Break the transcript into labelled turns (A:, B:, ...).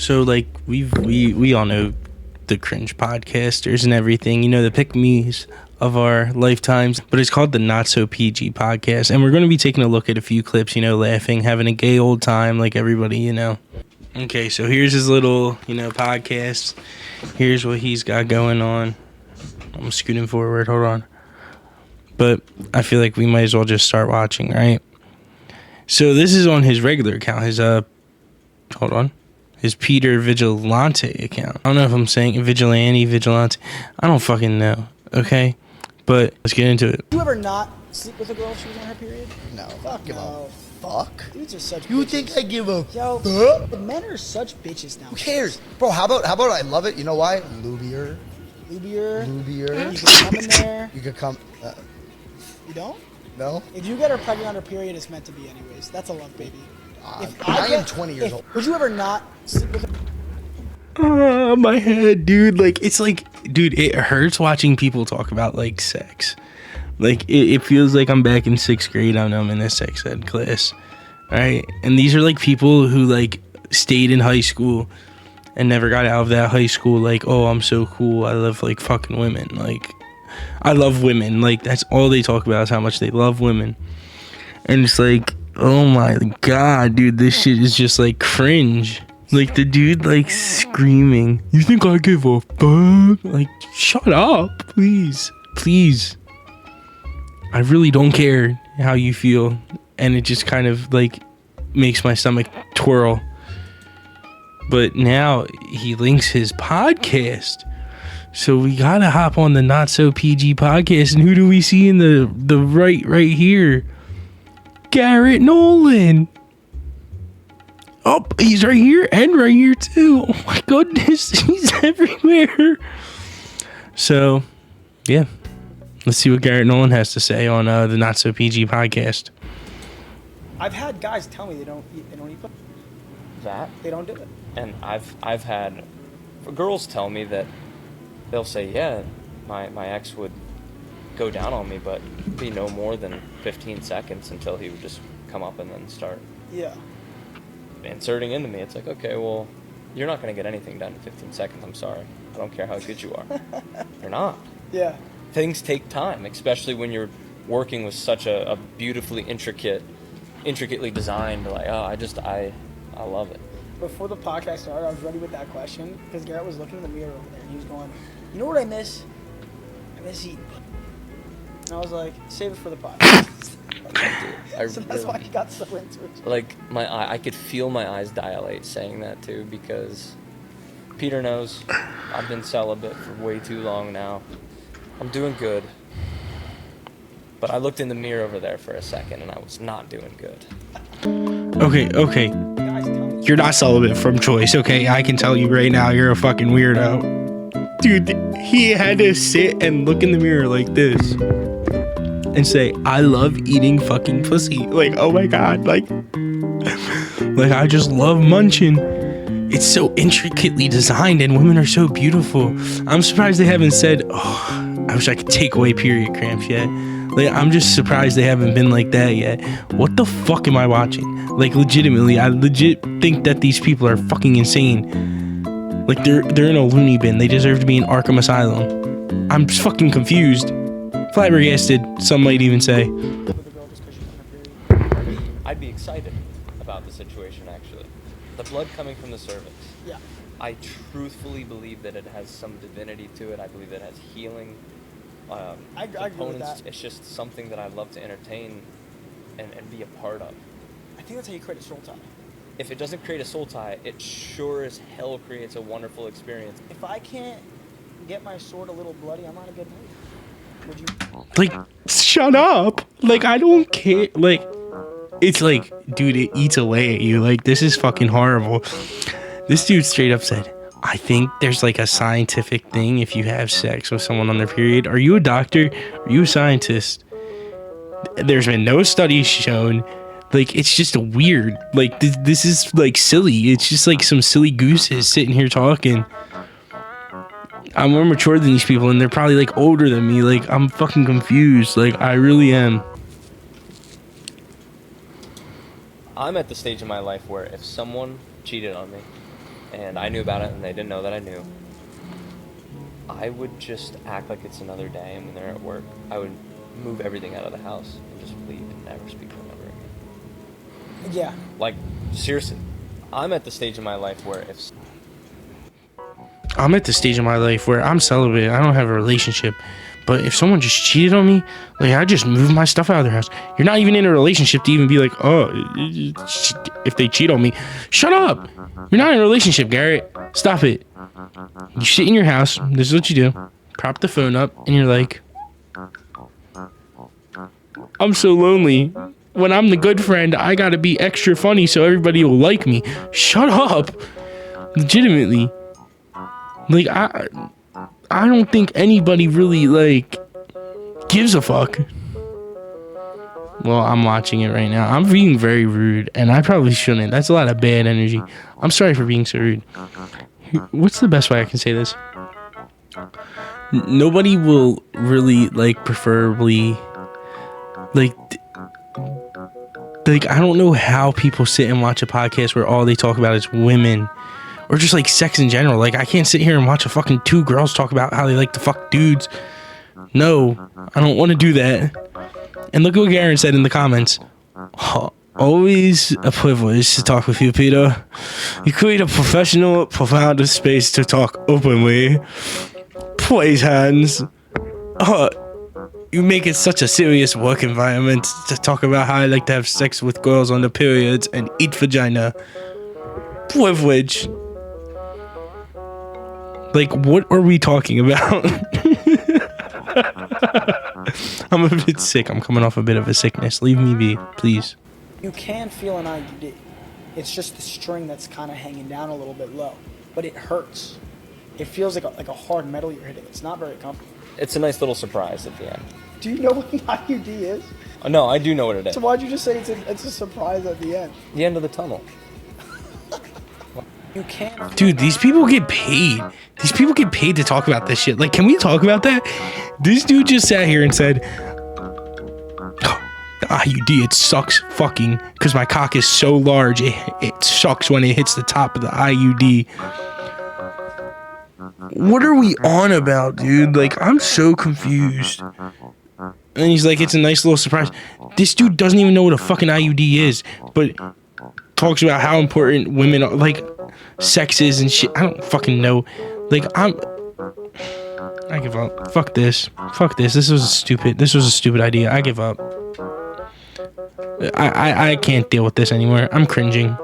A: So like we all know the cringe podcasters and everything, you know, the pick-me's of our lifetimes, but it's called the Not So PG podcast, and we're going to be taking a look at a few clips, you know, laughing, having a gay old time like everybody, you know. Okay, so here's his little, you know, podcast. Here's what he's got going on. I'm scooting forward, hold on. But I feel like we might as well just start watching, right? So this is on his regular account, his hold on. His Peter Vigilante account. I don't know if I'm saying Vigilante. I don't fucking know, okay? But let's get into it.
B: Did you ever not sleep with a girl if she was on her period?
C: No. Fuck no. Fuck?
B: Dudes are such
C: You
B: bitches.
C: think I give a
B: Yo,
C: fuck?
B: men are such bitches now.
C: Who cares? Bro, how about I love it? You know why? Lubier.
B: Lubier.
C: You
B: can come in there.
C: You could come.
B: You don't?
C: No?
B: If you get her pregnant on her period, it's meant to be anyways. That's a love baby.
C: I am 20 years old.
B: Would you ever not sleep with a...
A: My head, dude. Like, it's like, dude, it hurts watching people talk about, like, sex. Like, it feels like I'm back in 6th grade. I'm in a sex ed class, right? And these are, like, people who, like, stayed in high school and never got out of that high school. Like, oh, I'm so cool. I love, like, fucking women. Like, I love women. Like, that's all they talk about is how much they love women. And it's like, oh, my God, dude, this shit is just, like, cringe. Like, the dude, like, screaming, you think I give a fuck? Like, shut up, please. Please. I really don't care how you feel. And it just kind of, like, makes my stomach twirl. But now he links his podcast. So we gotta hop on the Not So PG podcast. And who do we see in the right here? Garrett Nolan. Oh, he's right here and right here too. Oh my goodness, he's everywhere. So, yeah. Let's see what Garrett Nolan has to say on the Not So PG podcast.
B: I've had guys tell me they don't eat
D: that.
B: They don't do it.
D: And I've had girls tell me that they'll say, yeah, my ex would go down on me, but be no more than 15 seconds until he would just come up and then start inserting into me. It's like, okay, well, you're not going to get anything done in 15 seconds. I'm sorry. I don't care how good you are. You're not.
B: Yeah.
D: Things take time, especially when you're working with such a beautifully intricately designed, like, I love it.
B: Before the podcast started, I was ready with that question because Garrett was looking in the mirror over there and he was going, you know what I miss? I miss eating. And I was like, save it for the podcast. So that's why he got so into it.
D: Like, I could feel my eyes dilate saying that too, because Peter knows I've been celibate for way too long now. I'm doing good. But I looked in the mirror over there for a second and I was not doing good.
A: Okay. You're not celibate from choice, okay? I can tell you right now, you're a fucking weirdo. Dude, he had to sit and look in the mirror like this and say, I love eating fucking pussy. Like, oh my God, like I just love munching. It's so intricately designed and women are so beautiful. I'm surprised they haven't said, oh, I wish I could take away period cramps yet. Like, I'm just surprised they haven't been like that yet. What the fuck am I watching? Like, legitimately, I legit think that these people are fucking insane. Like, they're in a loony bin. They deserve to be in Arkham Asylum. I'm just fucking confused. Flabbergasted, some might even say.
D: I'd be excited about the situation, actually. The blood coming from the cervix.
B: Yeah.
D: I truthfully believe that it has some divinity to it. I believe that it has healing
B: I agree with that.
D: It's just something that I love to entertain and be a part of.
B: I think that's how you create a soul tie.
D: If it doesn't create a soul tie, it sure as hell creates a wonderful experience.
B: If I can't get my sword a little bloody, I'm not a good mood. Would you?
A: Like, shut up. Like, I don't care. Like, it's like, dude, it eats away at you. Like, this is fucking horrible. This dude straight up said, I think there's like a scientific thing if you have sex with someone on their period. Are you a doctor? Are you a scientist? There's been no studies shown. Like, it's just weird. Like, this is like silly. It's just like some silly gooses sitting here talking. I'm more mature than these people and they're probably like older than me. Like, I'm fucking confused. Like, I really am.
D: I'm at the stage in my life where if someone cheated on me and I knew about it and they didn't know that I knew, I would just act like it's another day, and when they're at work, I would move everything out of the house and just leave and never speak to them ever again.
B: Yeah.
D: Like, seriously, I'm at the stage in my life where if...
A: I'm at the stage in my life where I'm celibate. I don't have a relationship. But if someone just cheated on me, like, I just move my stuff out of their house. You're not even in a relationship to even be like, oh, if they cheat on me. Shut up. You're not in a relationship, Garrett. Stop it. You sit in your house. This is what you do. Prop the phone up, and you're like, I'm so lonely. When I'm the good friend, I gotta be extra funny so everybody will like me. Shut up. Legitimately. Like, I don't think anybody really, like, gives a fuck. Well, I'm watching it right now. I'm being very rude, and I probably shouldn't. That's a lot of bad energy. I'm sorry for being so rude. What's the best way I can say this? Nobody will really, like, preferably, like, I don't know how people sit and watch a podcast where all they talk about is women. Or just, like, sex in general. Like, I can't sit here and watch a fucking two girls talk about how they like to fuck dudes. No, I don't want to do that. And look what Garen said in the comments. Always a privilege to talk with you, Peter. You create a professional, profound space to talk openly. Praise hands. You make it such a serious work environment to talk about how I like to have sex with girls on their periods and eat vagina. Privilege. Like, what are we talking about? I'm a bit sick. I'm coming off a bit of a sickness. Leave me be, please.
B: You can feel an IUD. It's just the string that's kind of hanging down a little bit low, but it hurts. It feels like a hard metal you're hitting. It's not very comfortable.
D: It's a nice little surprise at the end.
B: Do you know what an IUD is?
D: No, I do know what it is.
B: So why'd you just say it's a surprise at the end?
D: The end of the tunnel.
B: You can't.
A: Dude, these people get paid. These people get paid to talk about this shit. Like, can we talk about that? This dude just sat here and said, oh, the IUD, it sucks fucking because my cock is so large. It sucks when it hits the top of the IUD. What are we on about, dude? Like, I'm so confused. And he's like, it's a nice little surprise. This dude doesn't even know what a fucking IUD is, but talks about how important women are, like, sex is and shit. I don't fucking know. Like, I give up. Fuck this. This was a stupid idea. I give up. I can't deal with this anymore. I'm cringing.